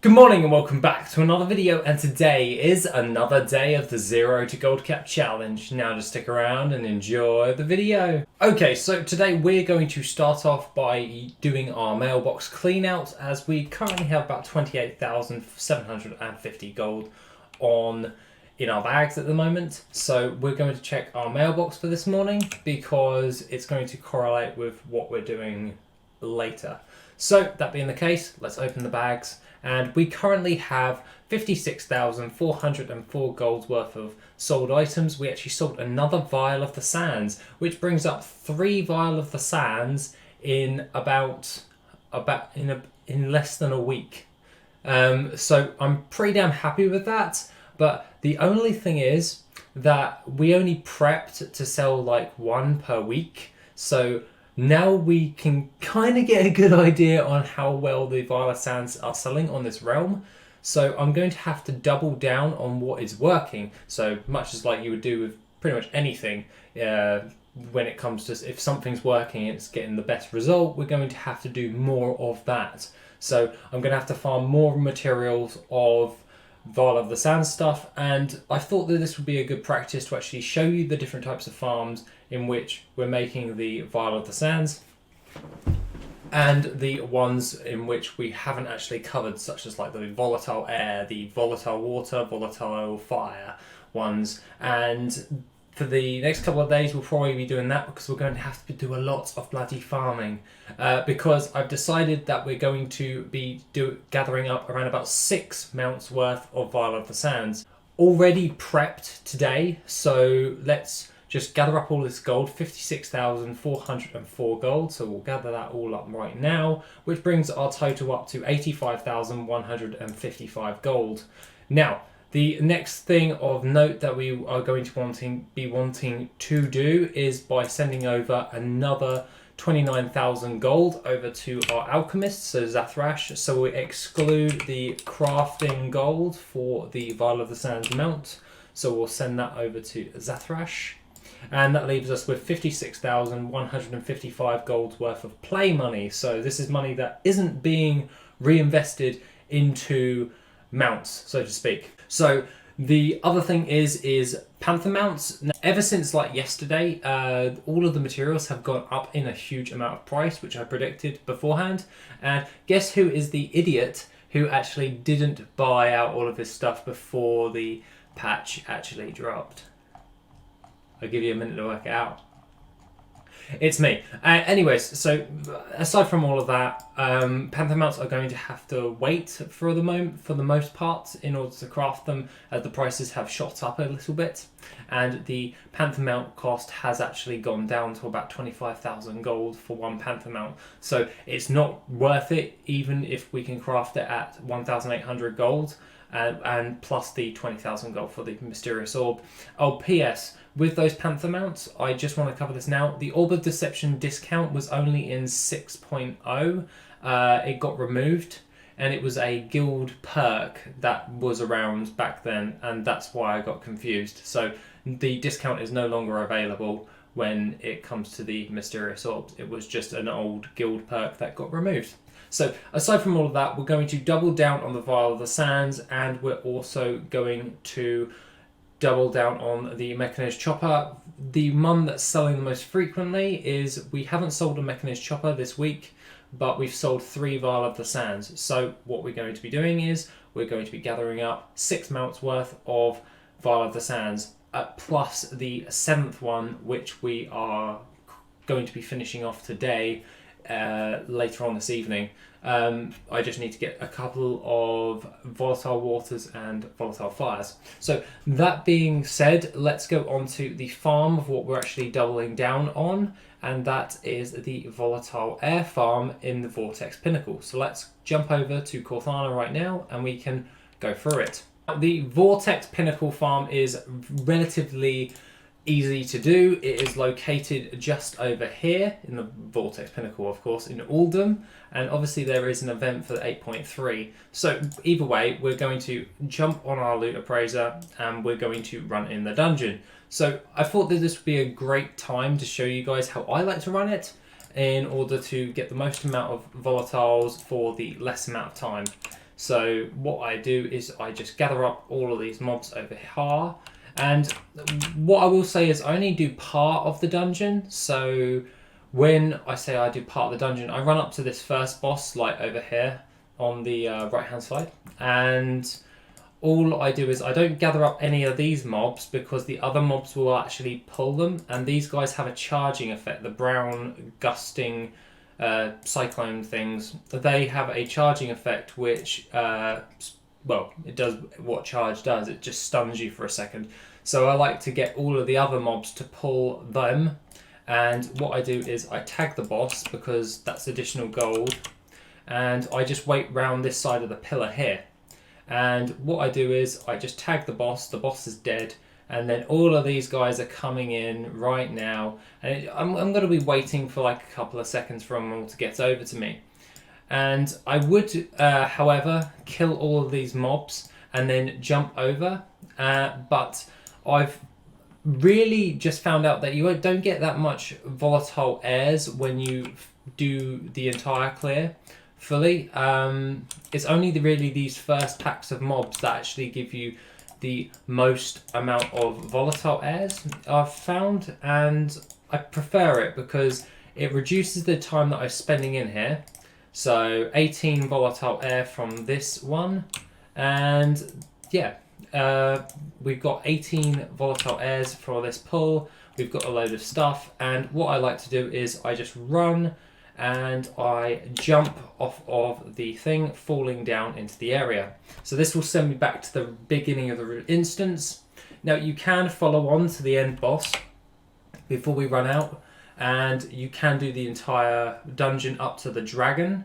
Good morning and welcome back to another video, and today is another day of the 0 to Gold Cap Challenge. Now just stick around and enjoy the video. Okay, so today we're going to start off by doing our mailbox clean out, as we currently have about 28,750 gold in our bags at the moment. So we're going to check our mailbox for this morning because it's going to correlate with what we're doing later. So that being the case, let's open the bags. And we currently have 56,404 gold worth of sold items. We actually sold another vial of the sands, which brings up 3 vial of the sands in in less than a week. So I'm pretty damn happy with that. But the only thing is that we only prepped to sell like 1 per week. So now we can kind of get a good idea on how well the Violet Sands are selling on this realm. So I'm going to have to double down on what is working. So much as like you would do with pretty much anything, when it comes to if something's working and it's getting the best result, we're going to have to do more of that. So I'm going to have to farm more materials of Vial of the Sand stuff, and I thought that this would be a good practice to actually show you the different types of farms in which we're making the Vial of the Sands and the ones in which we haven't actually covered, such as like the volatile air, the volatile water, volatile fire ones. And for the next couple of days we'll probably be doing that because we're going to have to do a lot of bloody farming, because I've decided that we're going to be gathering up around about 6 mounts worth of Vial of the Sands already prepped today. So let's just gather up all this gold, 56,404 gold. So we'll gather that all up right now, which brings our total up to 85,155 gold. Now, the next thing of note that we are going to be wanting to do is by sending over another 29,000 gold over to our alchemist, so Zathrash. So we exclude the crafting gold for the Vial of the Sands mount. So we'll send that over to Zathrash. And that leaves us with 56,155 gold worth of play money. So this is money that isn't being reinvested into mounts, so to speak. So the other thing is panther mounts. Now, ever since like yesterday, all of the materials have gone up in a huge amount of price, which I predicted beforehand. And guess who is the idiot who actually didn't buy out all of this stuff before the patch actually dropped? I'll give you a minute to work it out. It's me. Anyways, so aside from all of that, panther mounts are going to have to wait for the most part in order to craft them, as the prices have shot up a little bit, and the panther mount cost has actually gone down to about 25,000 gold for 1 panther mount. So it's not worth it, even if we can craft it at 1,800 gold. And plus the 20,000 gold for the mysterious orb. Oh, P.S. With those panther mounts, I just want to cover this now. The Orb of Deception discount was only in 6.0. It got removed, and it was a guild perk that was around back then, and that's why I got confused. So the discount is no longer available when it comes to the mysterious orbs. It was just an old guild perk that got removed. So aside from all of that, we're going to double down on the Vial of the Sands, and we're also going to double down on the mechanized chopper. The one that's selling the most frequently is, we haven't sold a mechanized chopper this week, but we've sold 3 Vial of the Sands. So what we're going to be doing is we're going to be gathering up 6 mounts worth of Vial of the Sands, plus the 7th one, which we are going to be finishing off today, later on this evening. I just need to get a couple of volatile waters and volatile fires. So that being said, let's go on to the farm of what we're actually doubling down on, and that is the volatile air farm in the Vortex Pinnacle. So let's jump over to Corthana right now and we can go through it. The Vortex Pinnacle farm is relatively easy to do. It is located just over here in the Vortex Pinnacle, of course, in Oldham, and obviously there is an event for the 8.3. So either way, we're going to jump on our loot appraiser and we're going to run in the dungeon. So I thought that this would be a great time to show you guys how I like to run it, in order to get the most amount of volatiles for the less amount of time. So what I do is I just gather up all of these mobs over here, and what I will say is I only do part of the dungeon. So when I say I do part of the dungeon, I run up to this first boss, like over here on the right hand side, and all I do is I don't gather up any of these mobs because the other mobs will actually pull them, and these guys have a charging effect. The brown gusting cyclone things, they have a charging effect which well, it does what charge does. It just stuns you for a second. So I like to get all of the other mobs to pull them, and what I do is I tag the boss because that's additional gold, and I just wait round this side of the pillar here. And what I do is I just tag the boss is dead, and then all of these guys are coming in right now, and I'm going to be waiting for like a couple of seconds for them all to get over to me. And I would, however, kill all of these mobs and then jump over, but I've really just found out that you don't get that much volatile airs when you do the entire clear fully. It's only really these first packs of mobs that actually give you the most amount of volatile airs I've found, and I prefer it because it reduces the time that I'm spending in here. So 18 volatile air from this one, and yeah, we've got 18 volatile airs for this pull. We've got a load of stuff, and what I like to do is I just run and I jump off of the thing, falling down into the area. So this will send me back to the beginning of the instance. Now you can follow on to the end boss before we run out, and you can do the entire dungeon up to the dragon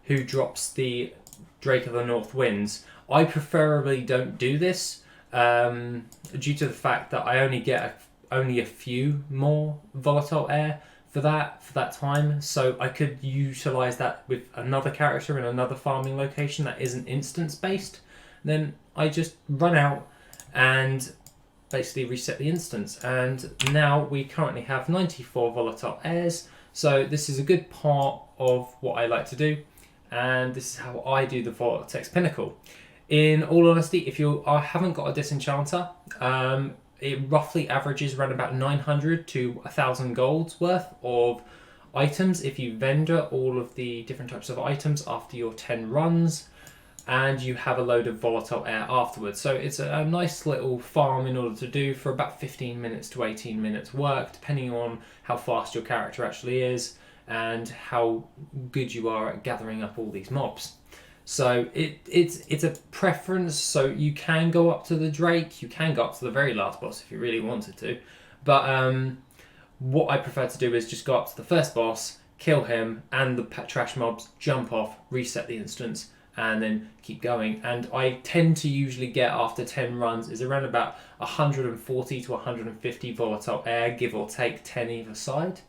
who drops the Drake of the North Winds. I preferably don't do this due to the fact that I only get only a few more volatile air for that time, so I could utilize that with another character in another farming location that isn't instance based. Then I just run out and basically reset the instance, and now we currently have 94 volatile airs. So this is a good part of what I like to do, and this is how I do the Vortex Pinnacle. In all honesty, if you haven't got a disenchanter, it roughly averages around about 900 to 1,000 golds worth of items if you vendor all of the different types of items after your 10 runs, and you have a load of volatile air afterwards. So it's a nice little farm in order to do for about 15 minutes to 18 minutes work, depending on how fast your character actually is and how good you are at gathering up all these mobs. So it's a preference. So you can go up to the Drake, you can go up to the very last boss if you really wanted to, but what I prefer to do is just go up to the first boss, kill him and the trash mobs, jump off, reset the instance, and then keep going. And I tend to usually get, after 10 runs, is around about 140 to 150 volatile air, give or take 10 either side.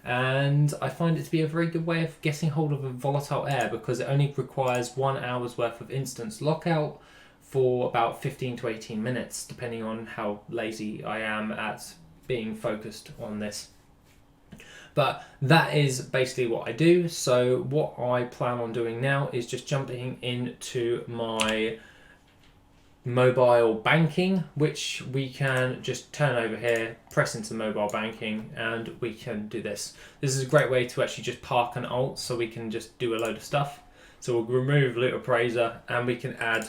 And I find it to be a very good way of getting hold of a volatile air because it only requires 1 hour's worth of instance lockout for about 15 to 18 minutes, depending on how lazy I am at being focused on this. But that is basically what I do. So what I plan on doing now is just jumping into my mobile banking, which we can just turn over here, press into mobile banking, and we can do this. This is a great way to actually just park an alt, so we can just do a load of stuff. So we'll remove Loot Appraiser and we can add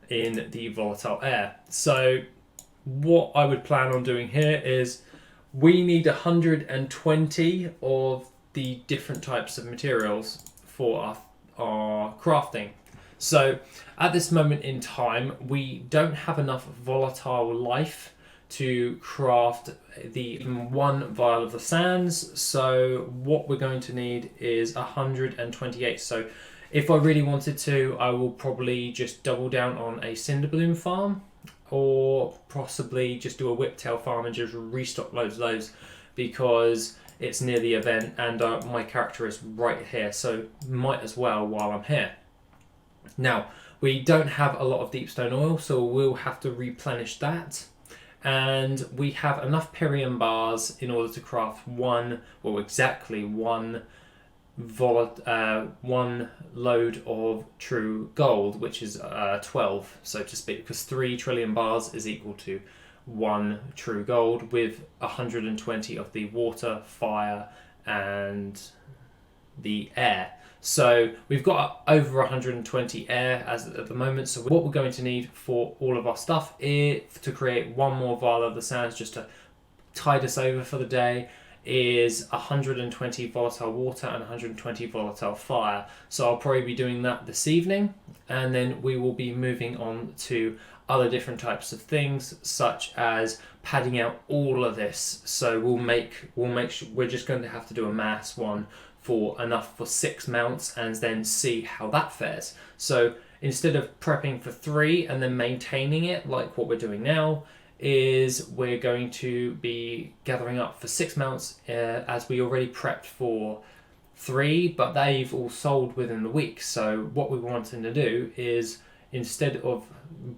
in the volatile air. So what I would plan on doing here is we need 120 of the different types of materials for our crafting. So at this moment in time, we don't have enough volatile life to craft the one vial of the sands. So what we're going to need is 128. So if I really wanted to, I will probably just double down on a cinder bloom farm, or possibly just do a whiptail farm and just restock loads of those because it's near the event and my character is right here. So might as well while I'm here. Now, we don't have a lot of deepstone oil, so we'll have to replenish that. And we have enough Pyrium bars in order to craft exactly one one load of true gold, which is 12, so to speak, because 3 trillion bars is equal to 1 true gold, with 120 of the water, fire, and the air. So we've got over 120 air at the moment. So what we're going to need for all of our stuff is to create one more vial of the sands, just to tide us over for the day, is 120 volatile water and 120 volatile fire. So I'll probably be doing that this evening, and then we will be moving on to other different types of things, such as padding out all of this. So we'll make sure we're just going to have to do a mass one for enough for 6 mounts, and then see how that fares. So instead of prepping for 3 and then maintaining it like what we're doing now, is we're going to be gathering up for 6 mounts, as we already prepped for 3, but they've all sold within the week. So what we're wanting to do is, instead of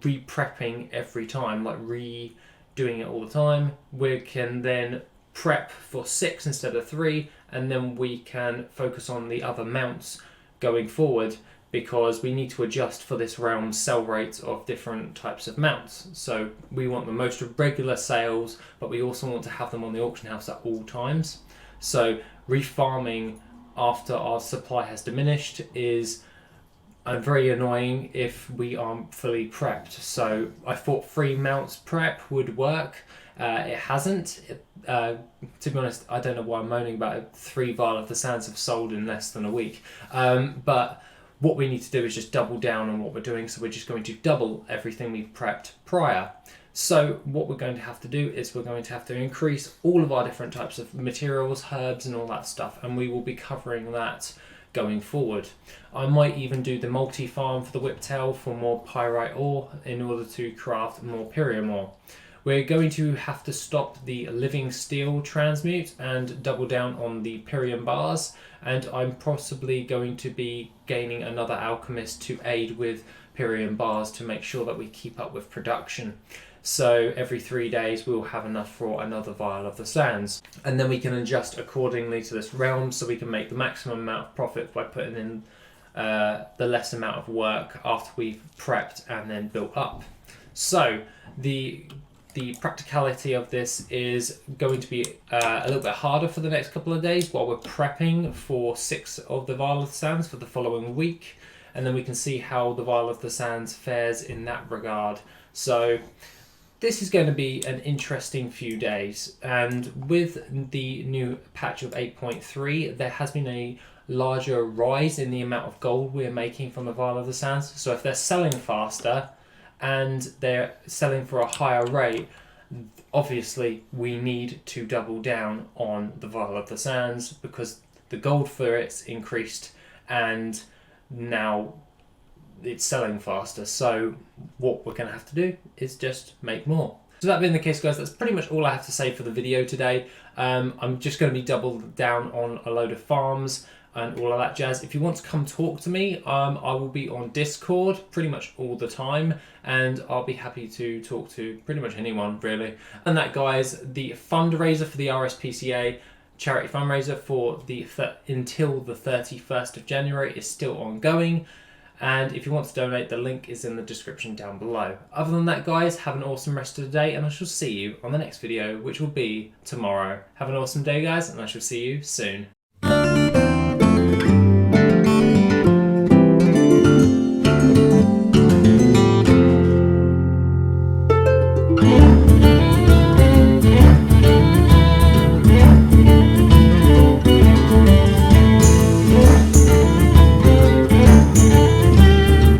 re-prepping every time, like redoing it all the time, we can then prep for 6 instead of 3, and then we can focus on the other mounts going forward, because we need to adjust for this realm's sell rates of different types of mounts. So we want the most regular sales, but we also want to have them on the auction house at all times. So refarming after our supply has diminished is very annoying if we aren't fully prepped. So I thought 3 mounts prep would work. It hasn't. To be honest, I don't know why I'm moaning about it. 3 vial of the sands have sold in less than a week. But what we need to do is just double down on what we're doing. So we're just going to double everything we've prepped prior. So what we're going to have to do is we're going to have to increase all of our different types of materials, herbs, and all that stuff. And we will be covering that going forward. I might even do the multi-farm for the whiptail for more pyrite ore in order to craft more pyrium ore. We're going to have to stop the living steel transmute and double down on the pyrium bars, and I'm possibly going to be gaining another alchemist to aid with pyrium bars to make sure that we keep up with production. So every 3 days we'll have enough for another vial of the sands, and then we can adjust accordingly to this realm, so we can make the maximum amount of profit by putting in the less amount of work after we've prepped and then built up. So the practicality of this is going to be a little bit harder for the next couple of days while we're prepping for 6 of the vial of the sands for the following week, and then we can see how the vial of the sands fares in that regard. So this is going to be an interesting few days, and with the new patch of 8.3, there has been a larger rise in the amount of gold we're making from the vial of the sands. So if they're selling faster and they're selling for a higher rate, obviously we need to double down on the vial of the sands, because the gold for it's increased and now it's selling faster. So what we're going to have to do is just make more. So that being the case, guys, that's pretty much all I have to say for the video today. I'm just going to be doubled down on a load of farms and all of that jazz. If you want to come talk to me, I will be on Discord pretty much all the time, and I'll be happy to talk to pretty much anyone, really. And that, guys, the fundraiser for the RSPCA charity fundraiser for the until the 31st of January is still ongoing. And if you want to donate, the link is in the description down below. Other than that, guys, have an awesome rest of the day, and I shall see you on the next video, which will be tomorrow. Have an awesome day, guys, and I shall see you soon.